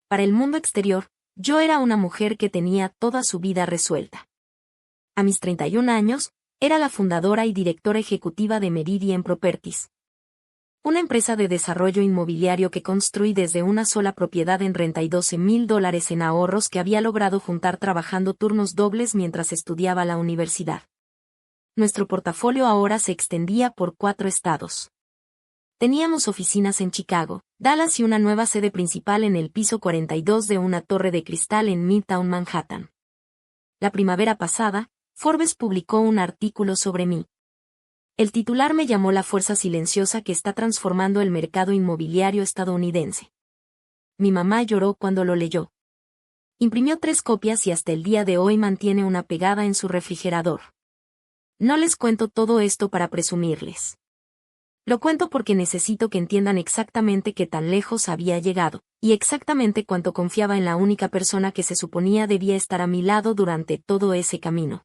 Para el mundo exterior, yo era una mujer que tenía toda su vida resuelta. A mis 31 años, era la fundadora y directora ejecutiva de Meridian Properties, una empresa de desarrollo inmobiliario que construí desde una sola propiedad en renta y $12,000 en ahorros que había logrado juntar trabajando turnos dobles mientras estudiaba la universidad. Nuestro portafolio ahora se extendía por 4 estados. Teníamos oficinas en Chicago, Dallas y una nueva sede principal en el piso 42 de una torre de cristal en Midtown Manhattan. La primavera pasada, Forbes publicó un artículo sobre mí. El titular me llamó la fuerza silenciosa que está transformando el mercado inmobiliario estadounidense. Mi mamá lloró cuando lo leyó. Imprimió 3 copias y hasta el día de hoy mantiene una pegada en su refrigerador. No les cuento todo esto para presumirles. Lo cuento porque necesito que entiendan exactamente qué tan lejos había llegado, y exactamente cuánto confiaba en la única persona que se suponía debía estar a mi lado durante todo ese camino.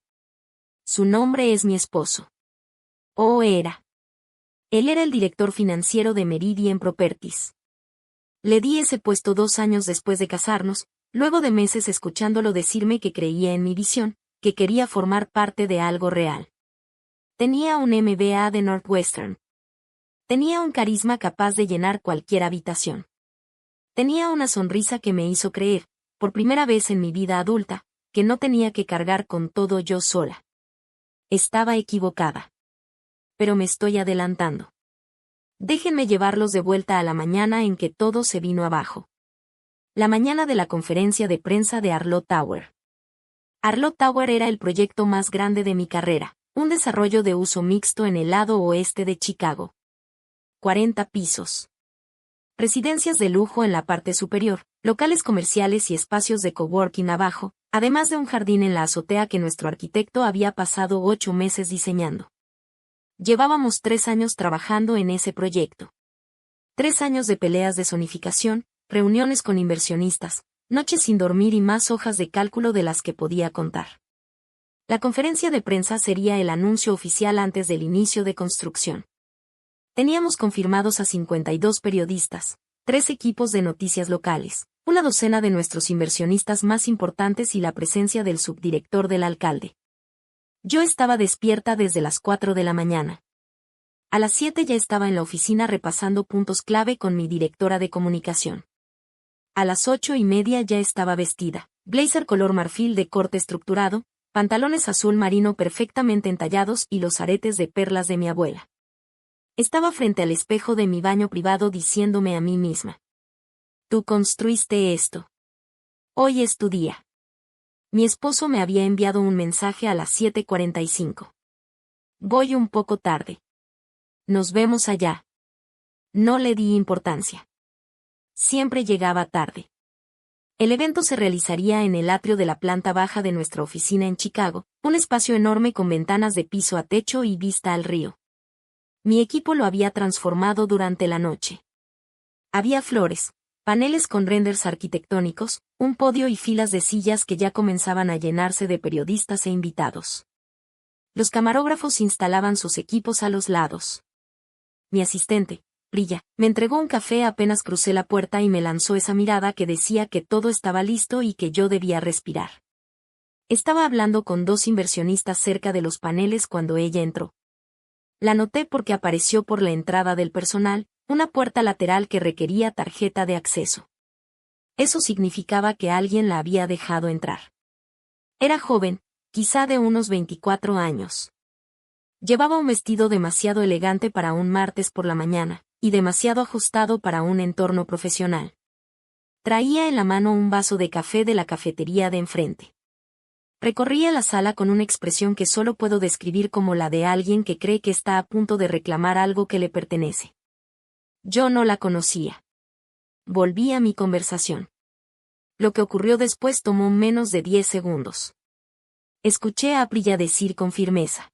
Su nombre es mi esposo. O era. Él era el director financiero de Meridian Properties. Le di ese puesto 2 años después de casarnos, luego de meses escuchándolo decirme que creía en mi visión, que quería formar parte de algo real. Tenía un MBA de Northwestern. Tenía un carisma capaz de llenar cualquier habitación. Tenía una sonrisa que me hizo creer, por primera vez en mi vida adulta, que no tenía que cargar con todo yo sola. Estaba equivocada. Pero me estoy adelantando. Déjenme llevarlos de vuelta a la mañana en que todo se vino abajo. La mañana de la conferencia de prensa de Arlo Tower. Arlo Tower era el proyecto más grande de mi carrera, un desarrollo de uso mixto en el lado oeste de Chicago. 40 pisos. Residencias de lujo en la parte superior, locales comerciales y espacios de coworking abajo, además de un jardín en la azotea que nuestro arquitecto había pasado 8 meses diseñando. Llevábamos 3 años trabajando en ese proyecto. 3 años de peleas de zonificación, reuniones con inversionistas, noches sin dormir y más hojas de cálculo de las que podía contar. La conferencia de prensa sería el anuncio oficial antes del inicio de construcción. Teníamos confirmados a 52 periodistas, 3 equipos de noticias locales, una docena de nuestros inversionistas más importantes y la presencia del subdirector del alcalde. Yo estaba despierta desde las 4 de la mañana. A las 7 ya estaba en la oficina repasando puntos clave con mi directora de comunicación. A las 8:30 ya estaba vestida, blazer color marfil de corte estructurado, pantalones azul marino perfectamente entallados y los aretes de perlas de mi abuela. Estaba frente al espejo de mi baño privado diciéndome a mí misma: tú construiste esto. Hoy es tu día. Mi esposo me había enviado un mensaje a las 7:45. Voy un poco tarde. Nos vemos allá. No le di importancia. Siempre llegaba tarde. El evento se realizaría en el atrio de la planta baja de nuestra oficina en Chicago, un espacio enorme con ventanas de piso a techo y vista al río. Mi equipo lo había transformado durante la noche. Había flores, paneles con renders arquitectónicos, un podio y filas de sillas que ya comenzaban a llenarse de periodistas e invitados. Los camarógrafos instalaban sus equipos a los lados. Mi asistente, Priya, me entregó un café apenas crucé la puerta y me lanzó esa mirada que decía que todo estaba listo y que yo debía respirar. Estaba hablando con 2 inversionistas cerca de los paneles cuando ella entró. La noté porque apareció por la entrada del personal, una puerta lateral que requería tarjeta de acceso. Eso significaba que alguien la había dejado entrar. Era joven, quizá de unos 24 años. Llevaba un vestido demasiado elegante para un martes por la mañana, y demasiado ajustado para un entorno profesional. Traía en la mano un vaso de café de la cafetería de enfrente. Recorría la sala con una expresión que solo puedo describir como la de alguien que cree que está a punto de reclamar algo que le pertenece. Yo no la conocía. Volví a mi conversación. Lo que ocurrió después tomó menos de 10 segundos. Escuché a Priya decir con firmeza: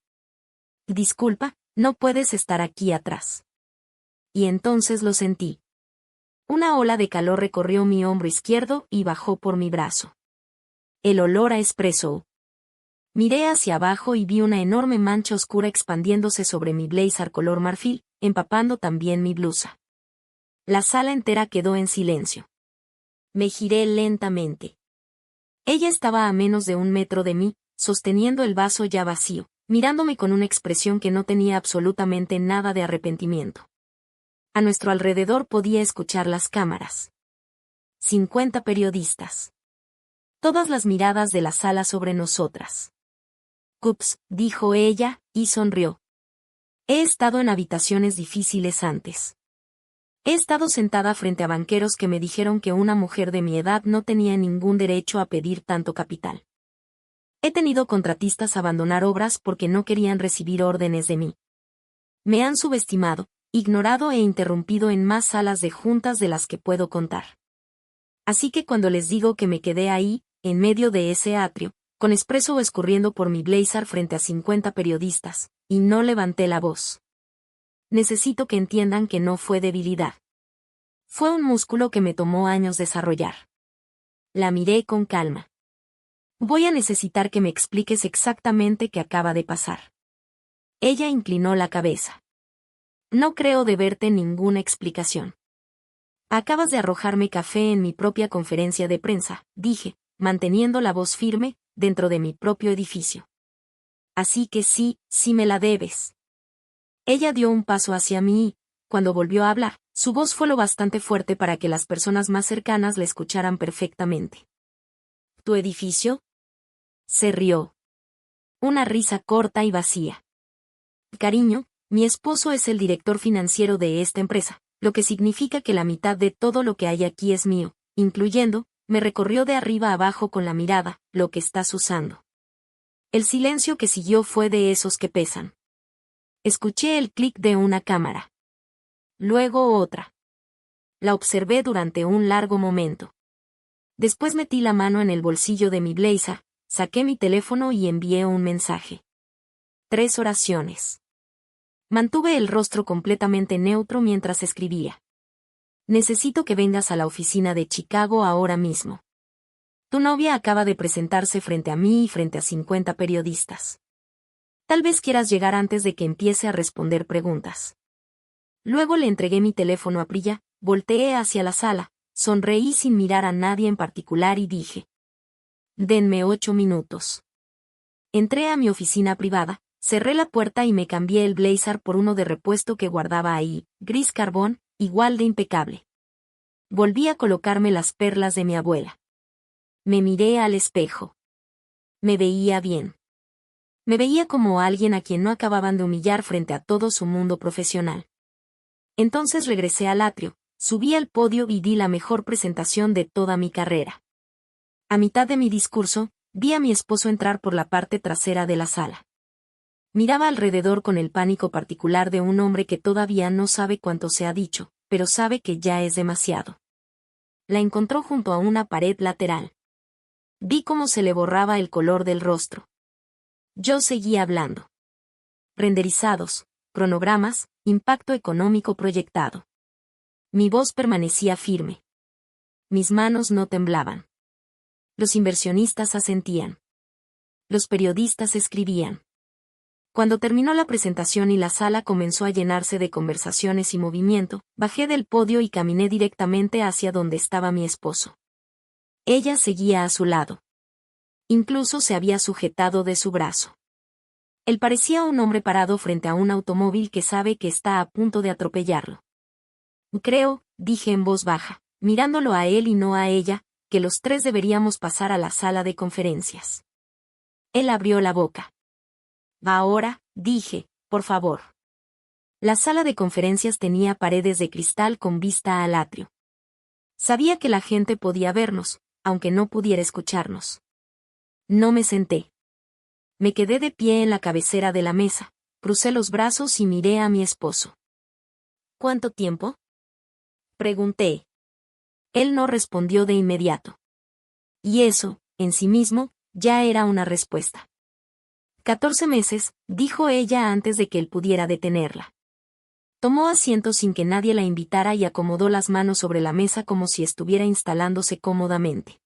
disculpa, no puedes estar aquí atrás. Y entonces lo sentí. Una ola de calor recorrió mi hombro izquierdo y bajó por mi brazo. El olor a espresso. Miré hacia abajo y vi una enorme mancha oscura expandiéndose sobre mi blazer color marfil, empapando también mi blusa. La sala entera quedó en silencio. Me giré lentamente. Ella estaba a menos de 1 metro de mí, sosteniendo el vaso ya vacío, mirándome con una expresión que no tenía absolutamente nada de arrepentimiento. A nuestro alrededor podía escuchar las cámaras. 50 periodistas. Todas las miradas de la sala sobre nosotras. «Ups», dijo ella, y sonrió. He estado en habitaciones difíciles antes. He estado sentada frente a banqueros que me dijeron que una mujer de mi edad no tenía ningún derecho a pedir tanto capital. He tenido contratistas abandonar obras porque no querían recibir órdenes de mí. Me han subestimado, ignorado e interrumpido en más salas de juntas de las que puedo contar. Así que cuando les digo que me quedé ahí, en medio de ese atrio, con espresso escurriendo por mi blazer frente a 50 periodistas, y no levanté la voz. Necesito que entiendan que no fue debilidad. Fue un músculo que me tomó años desarrollar. La miré con calma. Voy a necesitar que me expliques exactamente qué acaba de pasar. Ella inclinó la cabeza. No creo deberte ninguna explicación. Acabas de arrojarme café en mi propia conferencia de prensa, dije, manteniendo la voz firme, dentro de mi propio edificio. Así que sí, sí me la debes. Ella dio un paso hacia mí y, cuando volvió a hablar, su voz fue lo bastante fuerte para que las personas más cercanas la escucharan perfectamente. ¿Tu edificio? Se rió. Una risa corta y vacía. Cariño, mi esposo es el director financiero de esta empresa, lo que significa que la mitad de todo lo que hay aquí es mío, incluyendo, me recorrió de arriba a abajo con la mirada, lo que estás usando. El silencio que siguió fue de esos que pesan. Escuché el clic de una cámara. Luego otra. La observé durante un largo momento. Después metí la mano en el bolsillo de mi blazer, saqué mi teléfono y envié un mensaje. 3 oraciones. Mantuve el rostro completamente neutro mientras escribía. Necesito que vengas a la oficina de Chicago ahora mismo. Tu novia acaba de presentarse frente a mí y frente a 50 periodistas. Tal vez quieras llegar antes de que empiece a responder preguntas. Luego le entregué mi teléfono a Priya, volteé hacia la sala, sonreí sin mirar a nadie en particular y dije: denme 8 minutos. Entré a mi oficina privada, cerré la puerta y me cambié el blazer por uno de repuesto que guardaba ahí, gris carbón, igual de impecable. Volví a colocarme las perlas de mi abuela. Me miré al espejo. Me veía bien. Me veía como alguien a quien no acababan de humillar frente a todo su mundo profesional. Entonces regresé al atrio, subí al podio y di la mejor presentación de toda mi carrera. A mitad de mi discurso, vi a mi esposo entrar por la parte trasera de la sala. Miraba alrededor con el pánico particular de un hombre que todavía no sabe cuánto se ha dicho, pero sabe que ya es demasiado. La encontró junto a una pared lateral. Vi cómo se le borraba el color del rostro. Yo seguía hablando. Renderizados, cronogramas, impacto económico proyectado. Mi voz permanecía firme. Mis manos no temblaban. Los inversionistas asentían. Los periodistas escribían. Cuando terminó la presentación y la sala comenzó a llenarse de conversaciones y movimiento, bajé del podio y caminé directamente hacia donde estaba mi esposo. Ella seguía a su lado. Incluso se había sujetado de su brazo. Él parecía un hombre parado frente a un automóvil que sabe que está a punto de atropellarlo. Creo, dije en voz baja, mirándolo a él y no a ella, que los 3 deberíamos pasar a la sala de conferencias. Él abrió la boca. Ahora, dije, por favor. La sala de conferencias tenía paredes de cristal con vista al atrio. Sabía que la gente podía vernos, aunque no pudiera escucharnos. No me senté. Me quedé de pie en la cabecera de la mesa, crucé los brazos y miré a mi esposo. ¿Cuánto tiempo? Pregunté. Él no respondió de inmediato. Y eso, en sí mismo, ya era una respuesta. 14 meses, dijo ella antes de que él pudiera detenerla. Tomó asiento sin que nadie la invitara y acomodó las manos sobre la mesa como si estuviera instalándose cómodamente.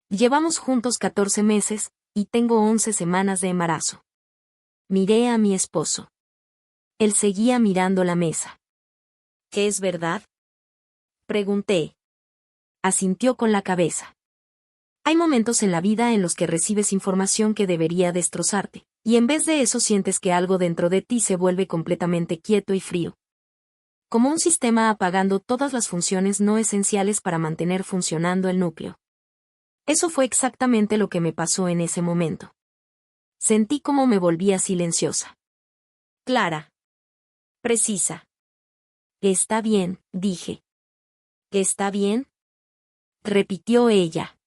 Llevamos juntos 14 meses, y tengo 11 semanas de embarazo. Miré a mi esposo. Él seguía mirando la mesa. ¿Qué es verdad? Pregunté. Asintió con la cabeza. Hay momentos en la vida en los que recibes información que debería destrozarte, y en vez de eso sientes que algo dentro de ti se vuelve completamente quieto y frío. Como un sistema apagando todas las funciones no esenciales para mantener funcionando el núcleo. Eso fue exactamente lo que me pasó en ese momento. Sentí como me volvía silenciosa. Clara. Precisa. Está bien, dije. ¿Está bien? Repitió ella.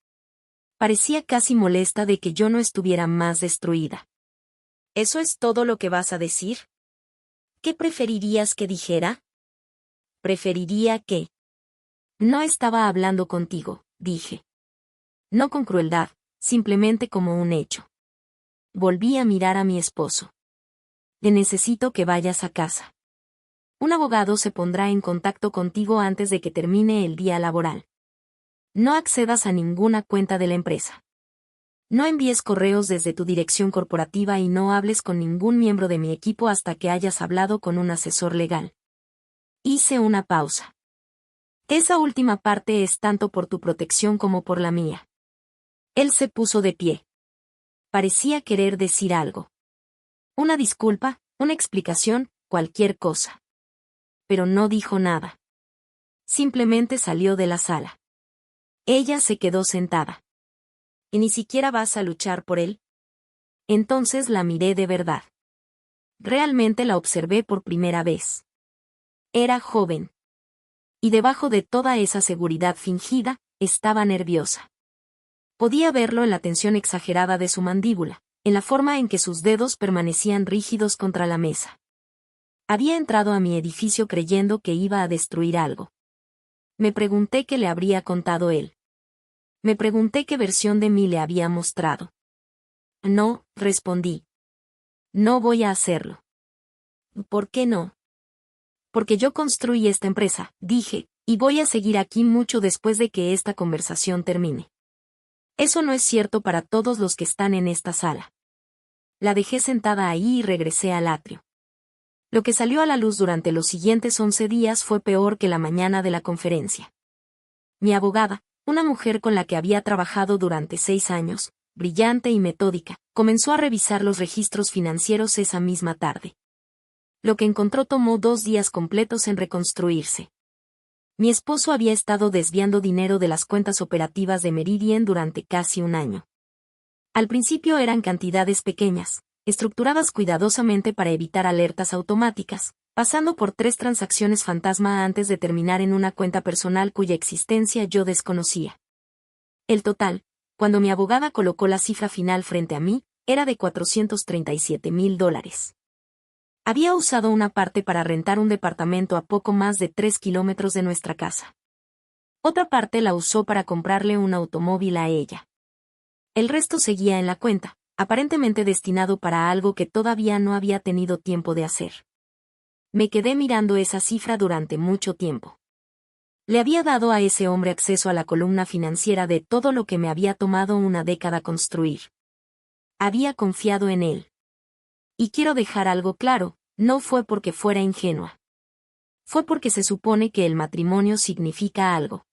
Parecía casi molesta de que yo no estuviera más destruida. ¿Eso es todo lo que vas a decir? ¿Qué preferirías que dijera? Preferiría que... No estaba hablando contigo, dije. No con crueldad, simplemente como un hecho. Volví a mirar a mi esposo. Te necesito que vayas a casa. Un abogado se pondrá en contacto contigo antes de que termine el día laboral. No accedas a ninguna cuenta de la empresa. No envíes correos desde tu dirección corporativa y no hables con ningún miembro de mi equipo hasta que hayas hablado con un asesor legal. Hice una pausa. Esa última parte es tanto por tu protección como por la mía. Él se puso de pie. Parecía querer decir algo. Una disculpa, una explicación, cualquier cosa. Pero no dijo nada. Simplemente salió de la sala. Ella se quedó sentada. ¿Y ni siquiera vas a luchar por él? Entonces la miré de verdad. Realmente la observé por primera vez. Era joven. Y debajo de toda esa seguridad fingida, estaba nerviosa. Podía verlo en la tensión exagerada de su mandíbula, en la forma en que sus dedos permanecían rígidos contra la mesa. Había entrado a mi edificio creyendo que iba a destruir algo. Me pregunté qué le habría contado él. Me pregunté qué versión de mí le había mostrado. No, respondí. No voy a hacerlo. ¿Por qué no? Porque yo construí esta empresa, dije, y voy a seguir aquí mucho después de que esta conversación termine. Eso no es cierto para todos los que están en esta sala. La dejé sentada ahí y regresé al atrio. Lo que salió a la luz durante los siguientes 11 días fue peor que la mañana de la conferencia. Mi abogada, una mujer con la que había trabajado durante 6 años, brillante y metódica, comenzó a revisar los registros financieros esa misma tarde. Lo que encontró tomó 2 días completos en reconstruirse. Mi esposo había estado desviando dinero de las cuentas operativas de Meridian durante casi un año. Al principio eran cantidades pequeñas, estructuradas cuidadosamente para evitar alertas automáticas, pasando por 3 transacciones fantasma antes de terminar en una cuenta personal cuya existencia yo desconocía. El total, cuando mi abogada colocó la cifra final frente a mí, era de $437,000. Había usado una parte para rentar un departamento a poco más de 3 kilómetros de nuestra casa. Otra parte la usó para comprarle un automóvil a ella. El resto seguía en la cuenta, aparentemente destinado para algo que todavía no había tenido tiempo de hacer. Me quedé mirando esa cifra durante mucho tiempo. Le había dado a ese hombre acceso a la columna financiera de todo lo que me había tomado una década construir. Había confiado en él. Y quiero dejar algo claro, no fue porque fuera ingenua. Fue porque se supone que el matrimonio significa algo.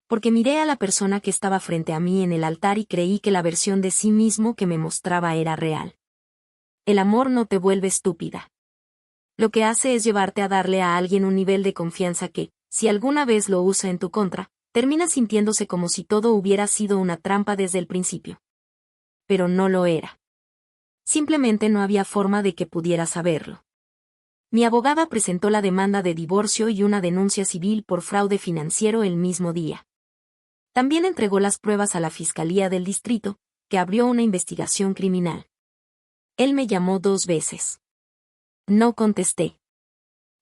Porque miré a la persona que estaba frente a mí en el altar y creí que la versión de sí mismo que me mostraba era real. El amor no te vuelve estúpida. Lo que hace es llevarte a darle a alguien un nivel de confianza que, si alguna vez lo usa en tu contra, termina sintiéndose como si todo hubiera sido una trampa desde el principio. Pero no lo era. Simplemente no había forma de que pudiera saberlo. Mi abogada presentó la demanda de divorcio y una denuncia civil por fraude financiero el mismo día. También entregó las pruebas a la Fiscalía del Distrito, que abrió una investigación criminal. Él me llamó 2 veces. No contesté.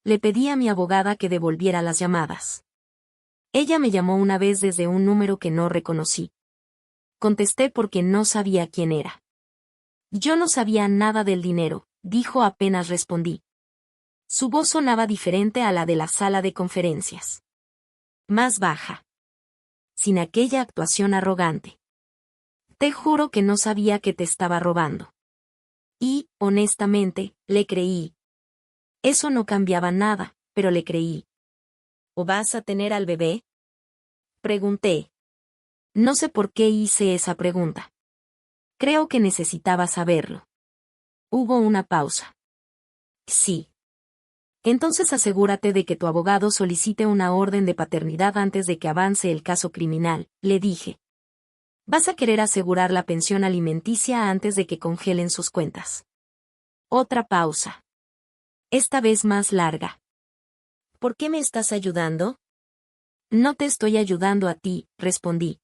Le pedí a mi abogada que devolviera las llamadas. Ella me llamó una vez desde un número que no reconocí. Contesté porque no sabía quién era. Yo no sabía nada del dinero, dijo apenas respondí. Su voz sonaba diferente a la de la sala de conferencias. Más baja. Sin aquella actuación arrogante. Te juro que no sabía que te estaba robando. Y, honestamente, le creí. Eso no cambiaba nada, pero le creí. ¿O vas a tener al bebé? Pregunté. No sé por qué hice esa pregunta. Creo que necesitaba saberlo. Hubo una pausa. Sí. Entonces asegúrate de que tu abogado solicite una orden de paternidad antes de que avance el caso criminal, le dije. Vas a querer asegurar la pensión alimenticia antes de que congelen sus cuentas. Otra pausa. Esta vez más larga. ¿Por qué me estás ayudando? No te estoy ayudando a ti, respondí.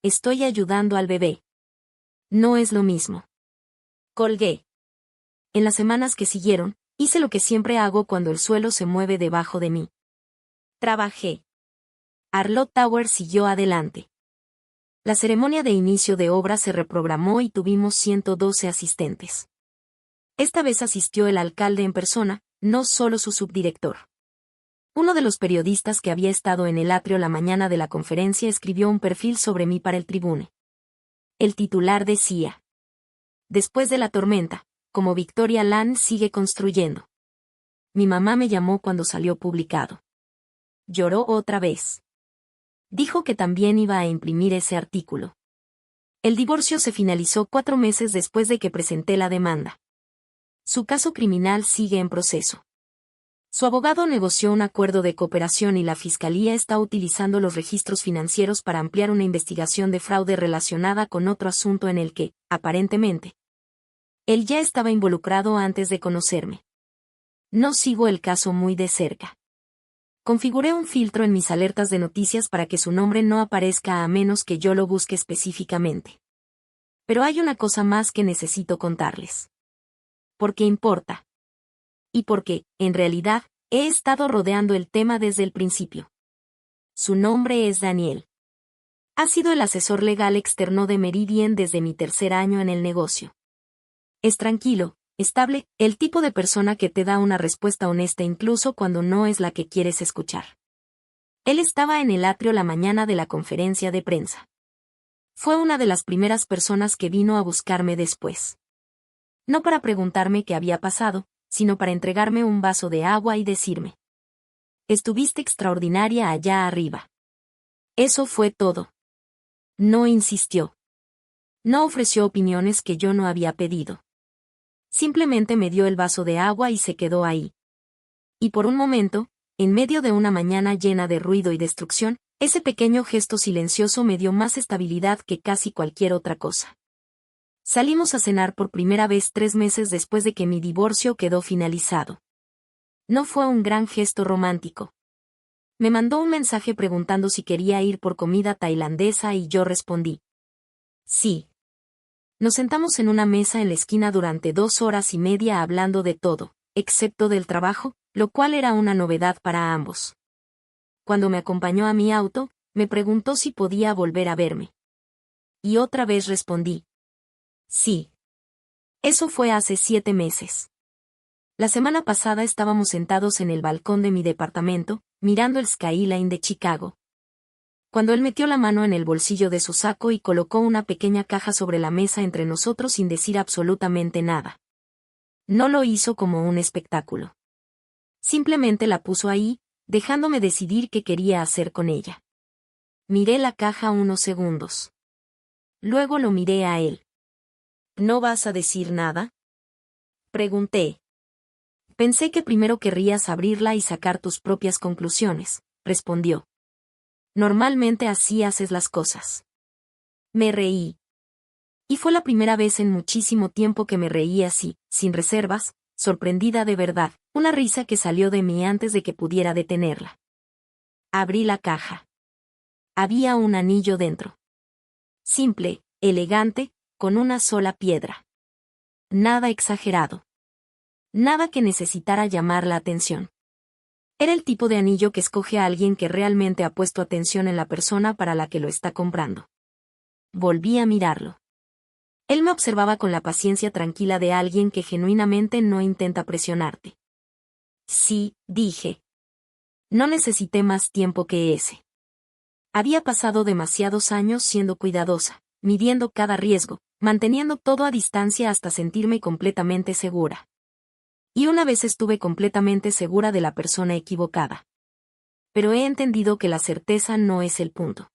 Estoy ayudando al bebé. No es lo mismo. Colgué. En las semanas que siguieron, hice lo que siempre hago cuando el suelo se mueve debajo de mí. Trabajé. Arlott Tower siguió adelante. La ceremonia de inicio de obra se reprogramó y tuvimos 112 asistentes. Esta vez asistió el alcalde en persona, no solo su subdirector. Uno de los periodistas que había estado en el atrio la mañana de la conferencia escribió un perfil sobre mí para el Tribune. El titular decía: Después de la tormenta, como Victoria Land sigue construyendo. Mi mamá me llamó cuando salió publicado. Lloró otra vez. Dijo que también iba a imprimir ese artículo. El divorcio se finalizó 4 meses después de que presenté la demanda. Su caso criminal sigue en proceso. Su abogado negoció un acuerdo de cooperación y la fiscalía está utilizando los registros financieros para ampliar una investigación de fraude relacionada con otro asunto en el que, aparentemente, él ya estaba involucrado antes de conocerme. No sigo el caso muy de cerca. Configuré un filtro en mis alertas de noticias para que su nombre no aparezca a menos que yo lo busque específicamente. Pero hay una cosa más que necesito contarles. ¿Por qué importa? Y porque, en realidad, he estado rodeando el tema desde el principio. Su nombre es Daniel. Ha sido el asesor legal externo de Meridian desde mi 3er año en el negocio. Es tranquilo, estable, el tipo de persona que te da una respuesta honesta incluso cuando no es la que quieres escuchar. Él estaba en el atrio la mañana de la conferencia de prensa. Fue una de las primeras personas que vino a buscarme después. No para preguntarme qué había pasado, sino para entregarme un vaso de agua y decirme: Estuviste extraordinaria allá arriba. Eso fue todo. No insistió. No ofreció opiniones que yo no había pedido. Simplemente me dio el vaso de agua y se quedó ahí. Y por un momento, en medio de una mañana llena de ruido y destrucción, ese pequeño gesto silencioso me dio más estabilidad que casi cualquier otra cosa. Salimos a cenar por primera vez 3 meses después de que mi divorcio quedó finalizado. No fue un gran gesto romántico. Me mandó un mensaje preguntando si quería ir por comida tailandesa y yo respondí: sí. Nos sentamos en una mesa en la esquina durante 2 horas y media hablando de todo, excepto del trabajo, lo cual era una novedad para ambos. Cuando me acompañó a mi auto, me preguntó si podía volver a verme. Y otra vez respondí: sí. Eso fue hace 7 meses. La semana pasada estábamos sentados en el balcón de mi departamento, mirando el skyline de Chicago, cuando él metió la mano en el bolsillo de su saco y colocó una pequeña caja sobre la mesa entre nosotros sin decir absolutamente nada. No lo hizo como un espectáculo. Simplemente la puso ahí, dejándome decidir qué quería hacer con ella. Miré la caja unos segundos. Luego lo miré a él. ¿No vas a decir nada?, pregunté. Pensé que primero querrías abrirla y sacar tus propias conclusiones, respondió. Normalmente así haces las cosas. Me reí. Y fue la primera vez en muchísimo tiempo que me reí así, sin reservas, sorprendida de verdad, una risa que salió de mí antes de que pudiera detenerla. Abrí la caja. Había un anillo dentro. Simple, elegante, con una sola piedra. Nada exagerado. Nada que necesitara llamar la atención. Era el tipo de anillo que escoge a alguien que realmente ha puesto atención en la persona para la que lo está comprando. Volví a mirarlo. Él me observaba con la paciencia tranquila de alguien que genuinamente no intenta presionarte. Sí, dije. No necesité más tiempo que ese. Había pasado demasiados años siendo cuidadosa, midiendo cada riesgo, manteniendo todo a distancia hasta sentirme completamente segura. Y una vez estuve completamente segura de la persona equivocada. Pero he entendido que la certeza no es el punto.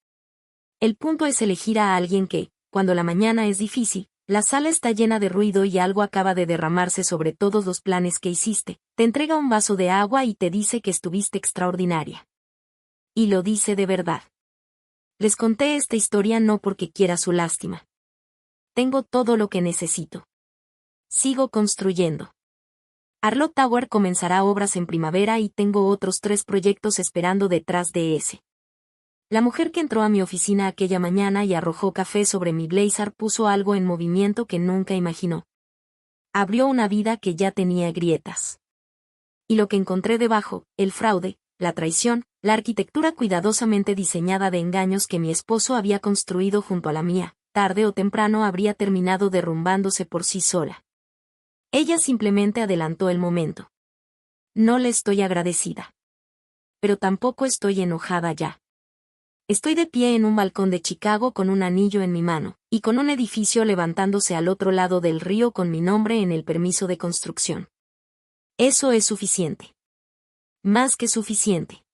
El punto es elegir a alguien que, cuando la mañana es difícil, la sala está llena de ruido y algo acaba de derramarse sobre todos los planes que hiciste, te entrega un vaso de agua y te dice que estuviste extraordinaria. Y lo dice de verdad. Les conté esta historia no porque quiera su lástima. Tengo todo lo que necesito. Sigo construyendo. Arlo Tower comenzará obras en primavera y tengo otros 3 proyectos esperando detrás de ese. La mujer que entró a mi oficina aquella mañana y arrojó café sobre mi blazer puso algo en movimiento que nunca imaginó. Abrió una vida que ya tenía grietas. Y lo que encontré debajo, el fraude, la traición, la arquitectura cuidadosamente diseñada de engaños que mi esposo había construido junto a la mía, tarde o temprano habría terminado derrumbándose por sí sola. Ella simplemente adelantó el momento. No le estoy agradecida. Pero tampoco estoy enojada ya. Estoy de pie en un balcón de Chicago con un anillo en mi mano, y con un edificio levantándose al otro lado del río con mi nombre en el permiso de construcción. Eso es suficiente. Más que suficiente.